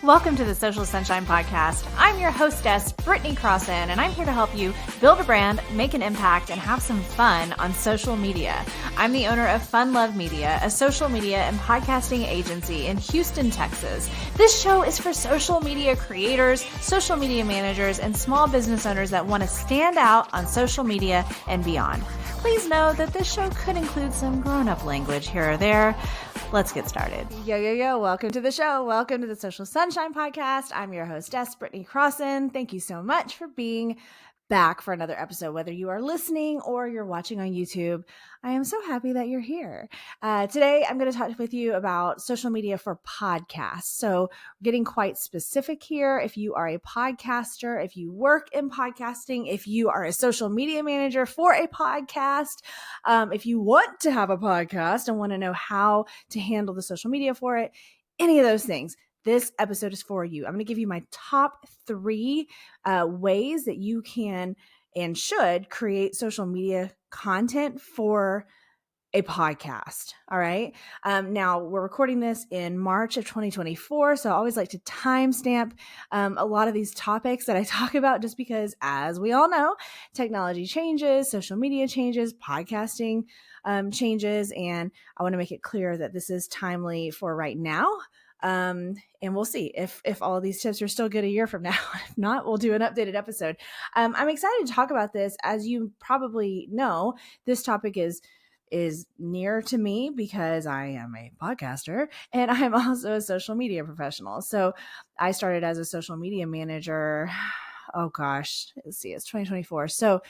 Welcome to the Social Sunshine Podcast. I'm your hostess, Brittany Crossan, and I'm here to help you build a brand, make an impact, and have some fun on social media. I'm the owner of Fun Love Media, a social media and podcasting agency in Houston, Texas. This show is for social media creators, social media managers, and small business owners that want to stand out on social media and beyond. Please know that this show could include some grown-up language here or there. Let's get started. Yo. Welcome to the show. Welcome to the Social Sunshine Podcast. I'm your hostess, Brittany Crossan. Thank you so much for being back for another episode. Whether you are listening or you're watching on YouTube, I am so happy that you're here. Today, I'm going to talk with you about social media for podcasts. So we're getting quite specific here. If you are a podcaster, if you work in podcasting, if you are a social media manager for a podcast, if you want to have a podcast and want to know how to handle the social media for it, any of those things, this episode is for you. I'm going to give you my top 3 ways that you can and should create social media content for a podcast. All right. Now we're recording this in March of 2024. So I always like to timestamp a lot of these topics that I talk about, just because, as we all know, technology changes, social media changes, podcasting changes, and I want to make it clear that this is timely for right now. And we'll see if all of these tips are still good a year from now. If not, we'll do an updated episode. I'm excited to talk about this. As you probably know, this topic is near to me because I am a podcaster and I'm also a social media professional. So I started as a social media manager. Oh gosh, let's see, it's 2024. So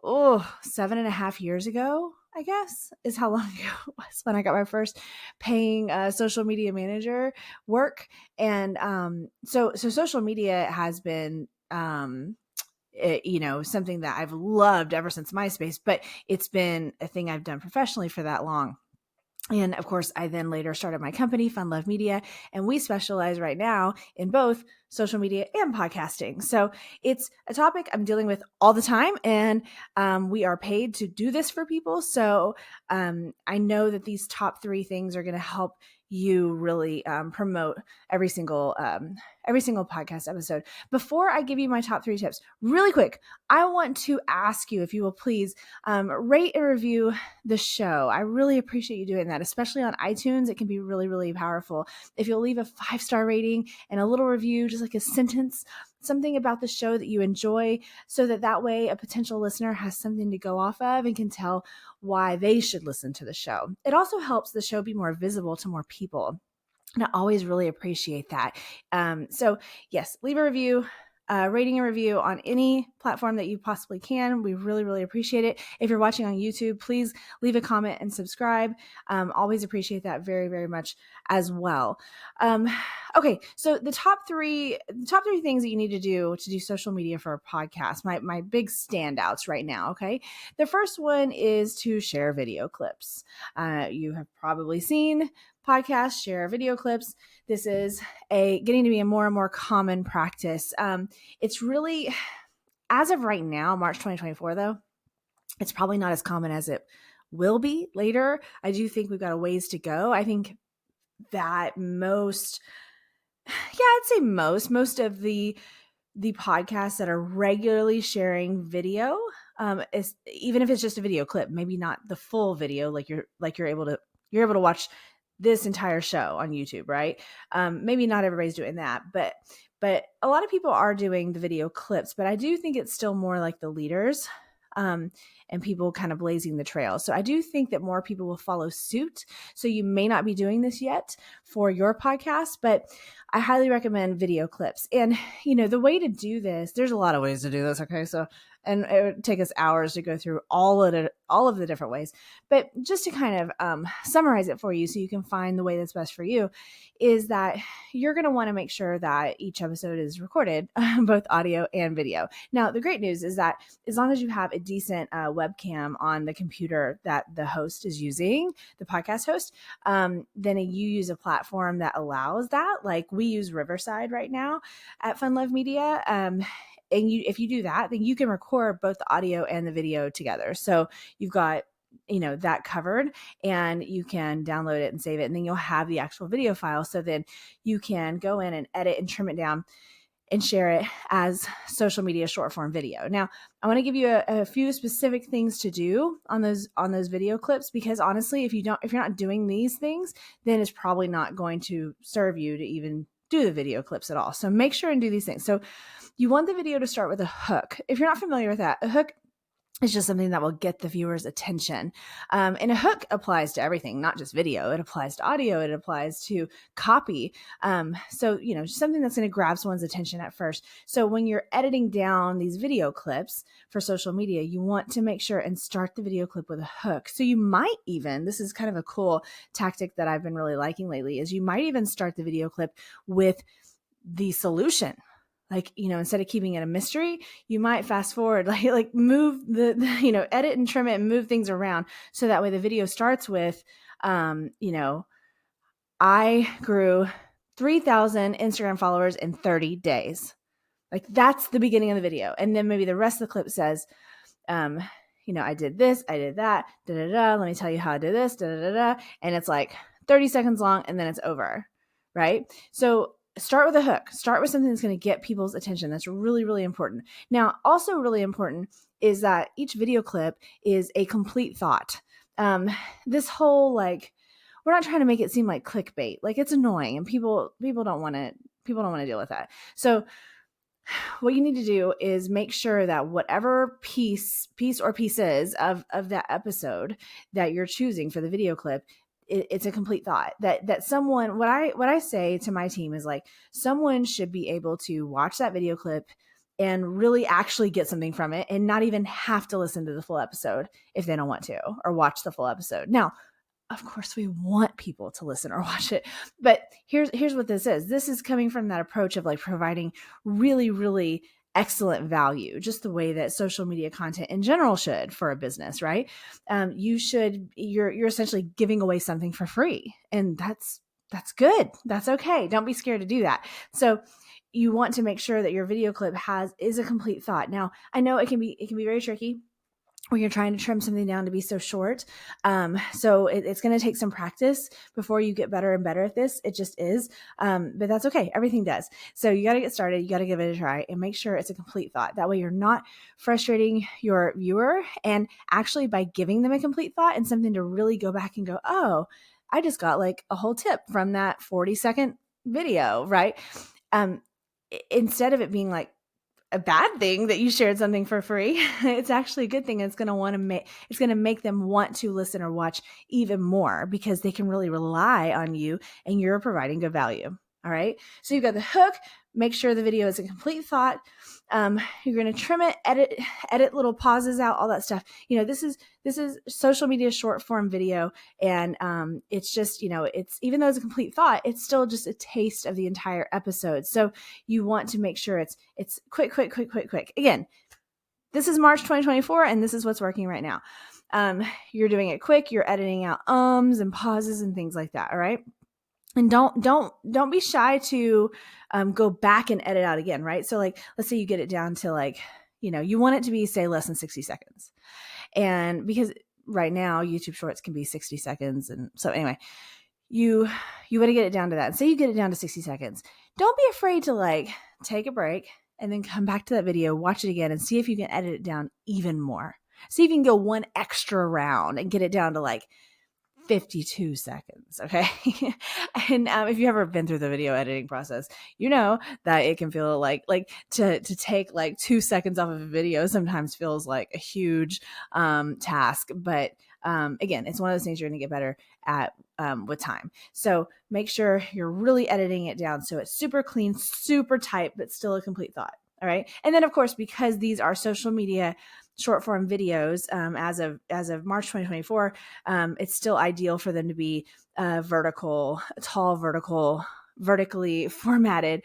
7.5 years ago, I guess, is how long ago it was when I got my first paying social media manager work. And so social media has been something that I've loved ever since MySpace, but it's been a thing I've done professionally for that long. And of course, I then later started my company, Fun Love Media, and we specialize right now in both social media and podcasting. So it's a topic I'm dealing with all the time, and we are paid to do this for people. So I know that these top 3 things are going to help you really promote every single podcast episode. Before I give you my top 3 tips, really quick, I want to ask you if you will please rate and review the show. I really appreciate you doing that, especially on iTunes. It can be really, really powerful. If you'll leave a 5-star rating and a little review, just like a sentence, something about the show that you enjoy, so that way a potential listener has something to go off of and can tell why they should listen to the show. It also helps the show be more visible to more people. And I always really appreciate that. So yes, leave a review, rating and review on any platform that you possibly can. We really, really appreciate it. If you're watching on YouTube, please leave a comment and subscribe. Always appreciate that very, very much as well. Okay, so the top three things that you need to do social media for a podcast, my big standouts right now, okay? The first one is to share video clips. You have probably seen podcasts share video clips. This is getting to be a more and more common practice. It's really, as of right now, March 2024, though, it's probably not as common as it will be later. I do think we've got a ways to go. I think that most of the podcasts that are regularly sharing video, is, even if it's just a video clip, maybe not the full video, like you're able to watch this entire show on YouTube, right? Maybe not everybody's doing that, but a lot of people are doing the video clips, but I do think it's still more like the leaders, and people kind of blazing the trail. So I do think that more people will follow suit. So you may not be doing this yet for your podcast, but I highly recommend video clips. And, the way to do this, there's a lot of ways to do this. Okay. So, and it would take us hours to go through all of the different ways, but just to kind of summarize it for you so you can find the way that's best for you, is that you're going to want to make sure that each episode is recorded, both audio and video. Now, the great news is that as long as you have a decent webcam on the computer that the host is using, the podcast host, then you use a platform that allows that. Like we use Riverside right now at Fun Love Media. If you do that, then you can record both the audio and the video together. So you've got that covered, and you can download it and save it, and then you'll have the actual video file. So then you can go in and edit and trim it down and share it as social media short form video. Now, I want to give you a few specific things to do on those video clips, because honestly, if you're not doing these things, then it's probably not going to serve you to even do the video clips at all. So make sure and do these things. So you want the video to start with a hook. If you're not familiar with that, a hook is just something that will get the viewer's attention. And a hook applies to everything, not just video. It applies to audio. It applies to copy. So, something that's going to grab someone's attention at first. So when you're editing down these video clips for social media, you want to make sure and start the video clip with a hook. So you might even, this is kind of a cool tactic that I've been really liking lately, is you might even start the video clip with the solution. Like, instead of keeping it a mystery, you might fast forward, like move the edit and trim it and move things around. So that way the video starts with, I grew 3,000 Instagram followers in 30 days. Like, that's the beginning of the video. And then maybe the rest of the clip says, I did this, I did that, let me tell you how I did this, and it's like 30 seconds long, and then it's over, right? So start with a hook. Start with something that's going to get people's attention. That's really, really important. Now, also really important is that each video clip is a complete thought. This whole, we're not trying to make it seem like clickbait. Like, it's annoying, and people don't want to deal with that. So what you need to do is make sure that whatever piece or pieces of that episode that you're choosing for the video clip, it's a complete thought. That someone, what I say to my team is, like, someone should be able to watch that video clip and really actually get something from it, and not even have to listen to the full episode if they don't want to, or watch the full episode. Now, of course, we want people to listen or watch it, but here's what this is. This is coming from that approach of, like, providing really, really excellent value, just the way that social media content in general should for a business, right? You're essentially giving away something for free, and that's good. That's okay. Don't be scared to do that. So you want to make sure that your video clip is a complete thought. Now, I know it can be very tricky when you're trying to trim something down to be so short. So it's going to take some practice before you get better and better at this. It just is. But that's okay. Everything does. So you got to get started. You got to give it a try and make sure it's a complete thought. That way you're not frustrating your viewer. And actually, by giving them a complete thought and something to really go back and go, oh, I just got like a whole tip from that 40-second video, right? Instead of it being like a bad thing that you shared something for free, it's actually a good thing. It's going to make them want to listen or watch even more, because they can really rely on you and you're providing good value. All right. So you've got the hook. Make sure the video is a complete thought. You're going to trim it, edit little pauses out, all that stuff. This is social media short form video. And it's just, it's, even though it's a complete thought, it's still just a taste of the entire episode. So you want to make sure it's quick. Again, this is March 2024, and this is what's working right now. You're doing it quick. You're editing out ums and pauses and things like that. All right. And don't be shy to go back and edit out again, right? So, like, let's say you get it down to, you want it to be, say, less than 60 seconds. And because right now YouTube Shorts can be 60 seconds. And so anyway, you want to get it down to that. And say you get it down to 60 seconds. Don't be afraid to, take a break and then come back to that video, watch it again, and see if you can edit it down even more. See if you can go one extra round and get it down to 52 seconds. Okay. And if you've ever been through the video editing process, you know that it can feel like to take 2 seconds off of a video sometimes feels like a huge task. But again, it's one of those things you're going to get better at with time. So make sure you're really editing it down so it's super clean, super tight, but still a complete thought. All right. And then, of course, because these are social media short form videos, as of March 2024, it's still ideal for them to be vertically formatted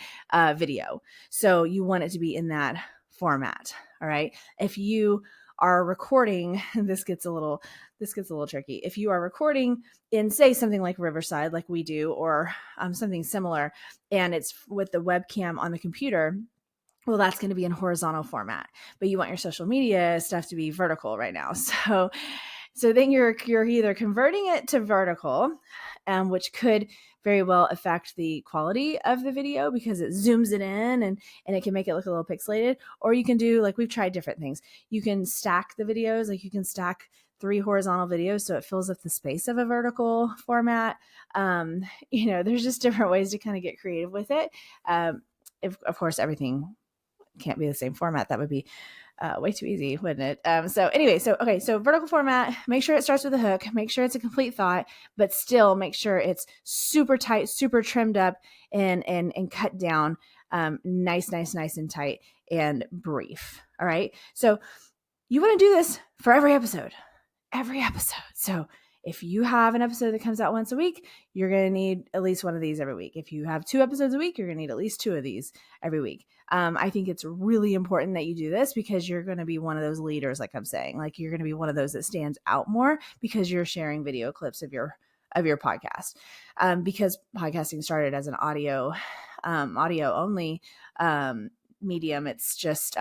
video. So you want it to be in that format. All right. If you are recording, this gets a little tricky. If you are recording in, say, something like Riverside, like we do, or something similar, and it's with the webcam on the computer, well, that's going to be in horizontal format, but you want your social media stuff to be vertical right now. So So then you're either converting it to vertical, which could very well affect the quality of the video because it zooms it in and it can make it look a little pixelated. Or you can do, like, we've tried different things. You can stack the videos, like you can stack 3 horizontal videos so it fills up the space of a vertical format. There's just different ways to kind of get creative with it. If, of course, everything can't be the same format, that would be way too easy, wouldn't it? So vertical format, make sure it starts with a hook, make sure it's a complete thought, but still make sure it's super tight, super trimmed up and cut down, nice and tight and brief. All right. So you want to do this for every episode. So if you have an episode that comes out once a week, you're going to need at least one of these every week. If you have 2 episodes a week, you're going to need at least 2 of these every week. I think it's really important that you do this because you're going to be one of those leaders, like I'm saying, like you're going to be one of those that stands out more because you're sharing video clips of your podcast. Because podcasting started as an audio only medium. It's just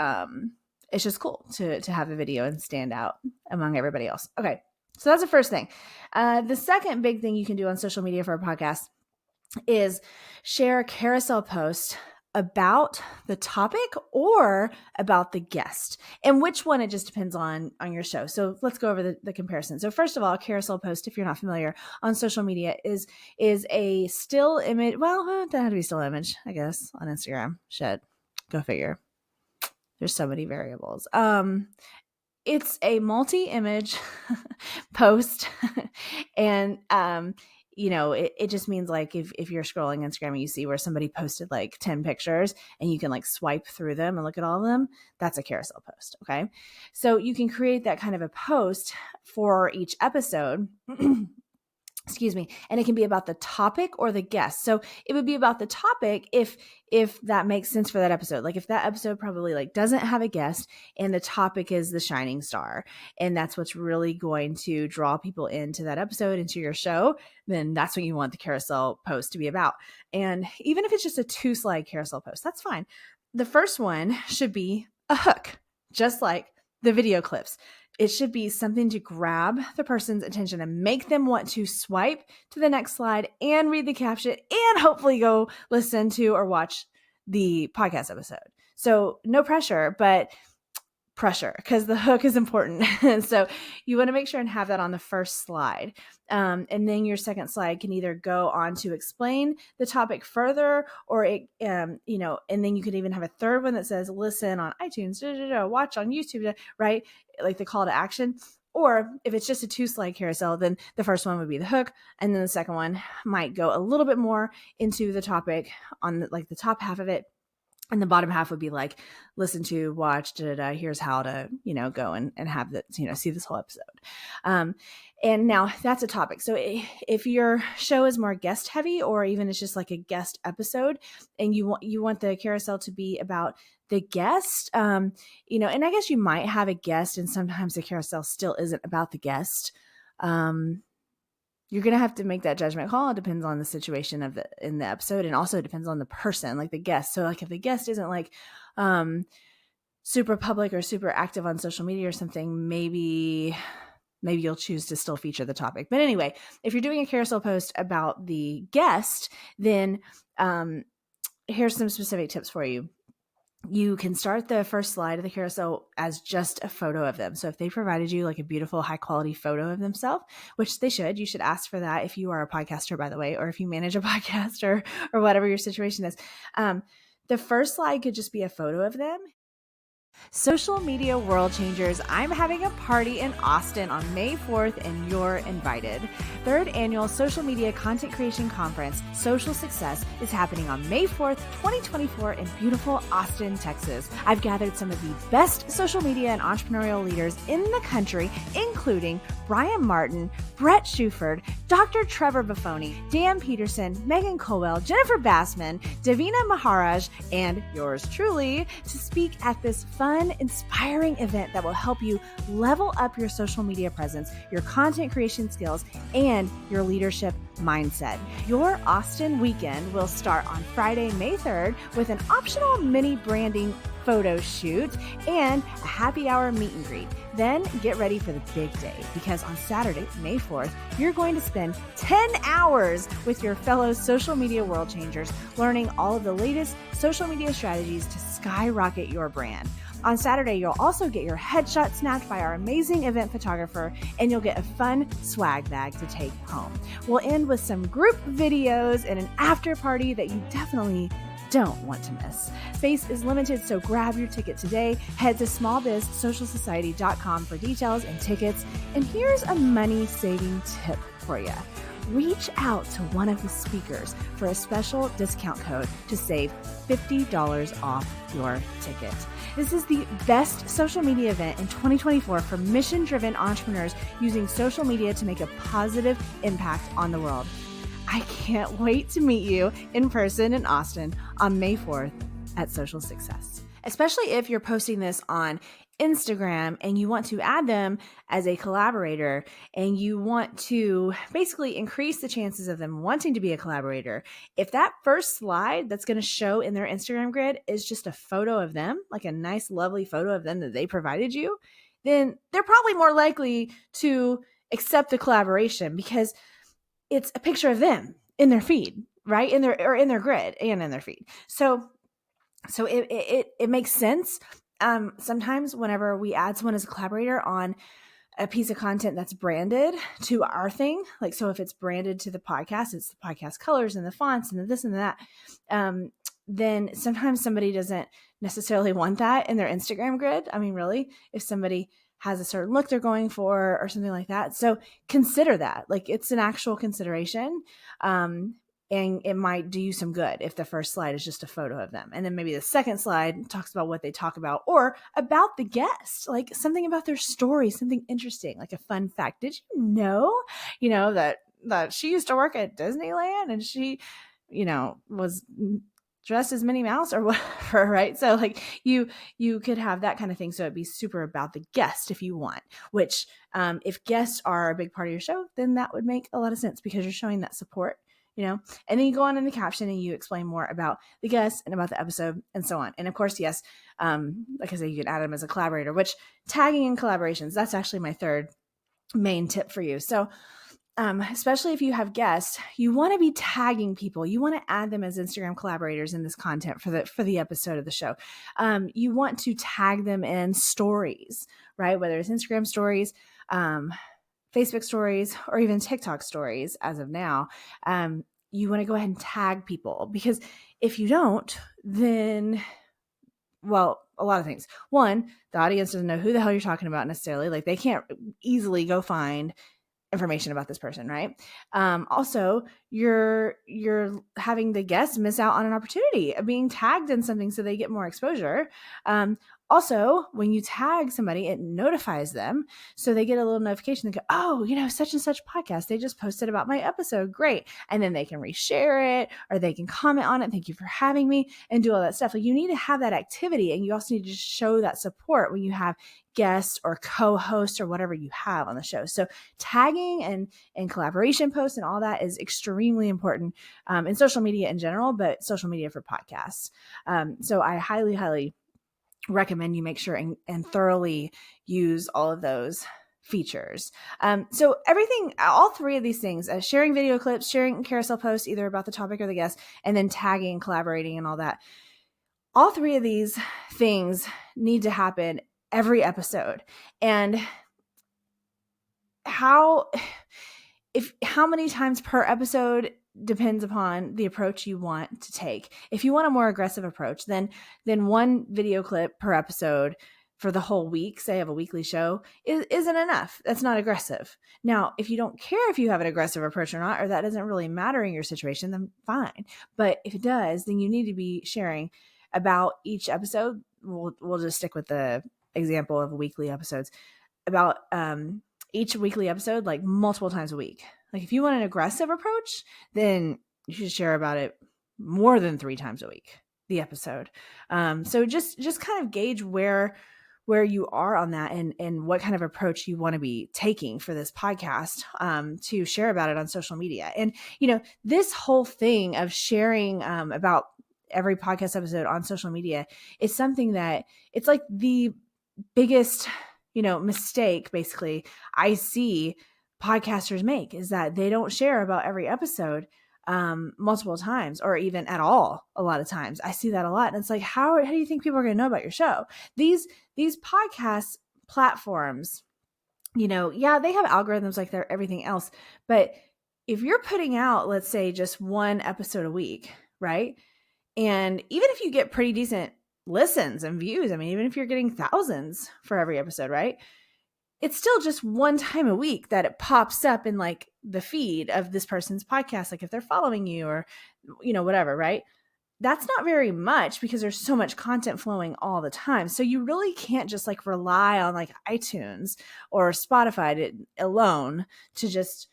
cool to have a video and stand out among everybody else. Okay. So that's the first thing. The second big thing you can do on social media for a podcast is share a carousel post about the topic or about the guest, and which one, it just depends on your show. So let's go over the comparison. So first of all, a carousel post, if you're not familiar, on social media is a still image. Well, it doesn't have to be still image, I guess, on Instagram. Shit, go figure. There's so many variables. It's a multi-image post, and it just means like if you're scrolling Instagram and you see where somebody posted like 10 pictures and you can like swipe through them and look at all of them, that's a carousel post. Okay. So you can create that kind of a post for each episode. Excuse me. And it can be about the topic or the guest. So it would be about the topic if that makes sense for that episode. Like if that episode probably like doesn't have a guest and the topic is the shining star, and that's what's really going to draw people into that episode, into your show, then that's what you want the carousel post to be about. And even if it's just a 2-slide carousel post, that's fine. The first one should be a hook, just like the video clips. It should be something to grab the person's attention and make them want to swipe to the next slide and read the caption and hopefully go listen to or watch the podcast episode. So no pressure, but pressure, because the hook is important. So you want to make sure and have that on the first slide. And then your second slide can either go on to explain the topic further, or and then you could even have a third one that says, listen on iTunes, watch on YouTube, right? Like the call to action. Or if it's just a 2-slide carousel, then the first one would be the hook. And then the second one might go a little bit more into the topic on the top half of it. And the bottom half would be like, listen to, watch, here's how to, go and have that, see this whole episode. And now that's a topic. So if your show is more guest heavy, or even it's just like a guest episode and you want the carousel to be about the guest, and I guess you might have a guest and sometimes the carousel still isn't about the guest. You're going to have to make that judgment call. It depends on the situation in the episode, and also it depends on the person, like the guest. So like if the guest isn't like super public or super active on social media or something, maybe you'll choose to still feature the topic. But anyway, if you're doing a carousel post about the guest, then here's some specific tips for you. You can start the first slide of the carousel as just a photo of them. So if they provided you like a beautiful, high quality photo of themselves, which they should, you should ask for that if you are a podcaster, by the way, or if you manage a podcast or whatever your situation is. The first slide could just be a photo of them. Social media world changers, I'm having a party in Austin on May 4th and you're invited. 3rd annual Social Media Content Creation Conference, Social Success, is happening on May 4th, 2024 in beautiful Austin, Texas. I've gathered some of the best social media and entrepreneurial leaders in the country, including Brian Martin, Brett Shuford, Dr. Trevor Buffoni, Dan Peterson, Megan Colwell, Jennifer Bassman, Davina Maharaj, and yours truly, to speak at this fun, inspiring event that will help you level up your social media presence, your content creation skills, and your leadership mindset. Your Austin weekend will start on Friday, May 3rd with an optional mini branding photo shoot, and a happy hour meet and greet. Then get ready for the big day, because on Saturday, May 4th, you're going to spend 10 hours with your fellow social media world changers, learning all of the latest social media strategies to skyrocket your brand. On Saturday, you'll also get your headshot snapped by our amazing event photographer, and you'll get a fun swag bag to take home. We'll end with some group videos and an after party that you definitely don't want to miss. Space is limited, so grab your ticket today. Head to smallbizsocialsociety.com for details and tickets. And here's a money-saving tip for you. Reach out to one of the speakers for a special discount code to save $50 off your ticket. This is the best social media event in 2024 for mission-driven entrepreneurs using social media to make a positive impact on the world. I can't wait to meet you in person in Austin on May 4th at Social Success. Especially if you're posting this on Instagram and you want to add them as a collaborator, and you want to basically increase the chances of them wanting to be a collaborator. If that first slide that's going to show in their Instagram grid is just a photo of them, like a nice, lovely photo of them that they provided you, then they're probably more likely to accept the collaboration because it's a picture of them in their feed, right? In their grid and in their feed. So it makes sense. Sometimes whenever we add someone as a collaborator on a piece of content that's branded to our thing, like, so if it's branded to the podcast, it's the podcast colors and the fonts and the this and that, then sometimes somebody doesn't necessarily want that in their Instagram grid. I mean, really, if somebody has a certain look they're going for or something like that. So consider that, like, it's an actual consideration. And it might do you some good if the first slide is just a photo of them. And then maybe the second slide talks about what they talk about or about the guest, like something about their story, something interesting, like a fun fact. Did you know, that she used to work at Disneyland and she, was dressed as Minnie Mouse or whatever, right? So like you could have that kind of thing. So it'd be super about the guest if you want, which if guests are a big part of your show, then that would make a lot of sense because you're showing that support. And then you go on in the caption and you explain more about the guests and about the episode and so on. And of course, yes, like I said, you can add them as a collaborator, which tagging and collaborations, that's actually my third main tip for you. So especially if you have guests, you want to be tagging people. You want to add them as Instagram collaborators in this content for the episode of the show. You want to tag them in stories, right? Whether it's Instagram stories, Facebook stories, or even TikTok stories as of now. You want to go ahead and tag people, because if you don't, then, well, a lot of things. One, the audience doesn't know who the hell you're talking about necessarily. Like, they can't easily go find information about this person, right? Also, you're having the guests miss out on an opportunity of being tagged in something so they get more exposure. Also, when you tag somebody, it notifies them. So they get a little notification. They go, oh, such and such podcast, they just posted about my episode. Great. And then they can reshare it, or they can comment on it. Thank you for having me, and do all that stuff. Like, you need to have that activity, and you also need to show that support when you have guests or co-hosts or whatever you have on the show. So tagging and collaboration posts and all that is extremely important in social media in general, but social media for podcasts. So I highly, highly recommend you make sure and thoroughly use all of those features. So all three of these things, sharing video clips, sharing carousel posts, either about the topic or the guest, and then tagging, collaborating, and all that. All three of these things need to happen every episode. And how many times per episode depends upon the approach you want to take. If you want a more aggressive approach, then one video clip per episode for the whole week, say I have a weekly show, isn't enough. That's not aggressive. Now, if you don't care if you have an aggressive approach or not, or that doesn't really matter in your situation, then fine. But if it does, then you need to be sharing about each episode. We'll just stick with the example of weekly episodes, about each weekly episode, like multiple times a week. Like, if you want an aggressive approach, then you should share about it more than 3 times a week, the episode. So just kind of gauge where you are on that, and what kind of approach you want to be taking for this podcast, to share about it on social media. And, this whole thing of sharing about every podcast episode on social media is something that it's like the biggest, mistake basically I see podcasters make is that they don't share about every episode multiple times or even at all. A lot of times I see that a lot. And it's like, how do you think people are going to know about your show? These podcast platforms, yeah, they have algorithms like they're everything else. But if you're putting out, let's say, just one episode a week, right? And even if you get pretty decent listens and views, I mean, even if you're getting thousands for every episode, right? It's still just one time a week that it pops up in like the feed of this person's podcast, like if they're following you or, whatever, right? That's not very much because there's so much content flowing all the time. So you really can't just like rely on like iTunes or Spotify alone to just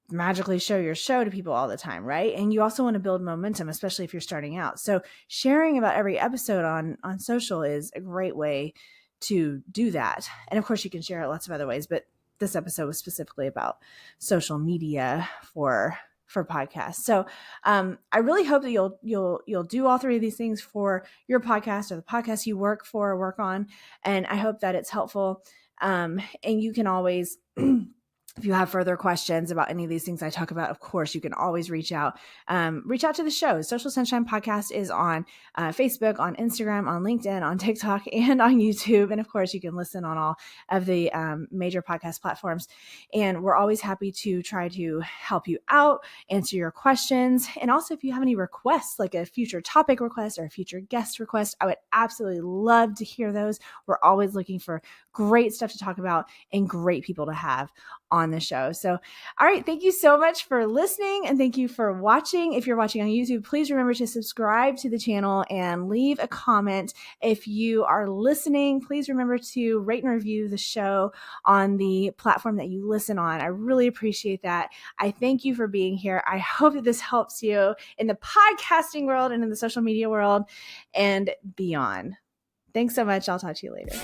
magically show your show to people all the time, right? And you also want to build momentum, especially if you're starting out. So sharing about every episode on social is a great way to do that. And of course you can share it lots of other ways, but this episode was specifically about social media for podcasts. So I really hope that you'll do all three of these things for your podcast or the podcast you work for or work on. And I hope that it's helpful. And you can always if you have further questions about any of these things I talk about, of course, you can always reach out. Reach out to the show. Social Sunshine Podcast is on Facebook, on Instagram, on LinkedIn, on TikTok, and on YouTube. And of course, you can listen on all of the major podcast platforms. And we're always happy to try to help you out, answer your questions. And also, if you have any requests, like a future topic request or a future guest request, I would absolutely love to hear those. We're always looking for great stuff to talk about and great people to have on the show. So, all right. Thank you so much for listening and thank you for watching. If you're watching on YouTube, please remember to subscribe to the channel and leave a comment. If you are listening, please remember to rate and review the show on the platform that you listen on. I really appreciate that. I thank you for being here. I hope that this helps you in the podcasting world and in the social media world and beyond. Thanks so much. I'll talk to you later.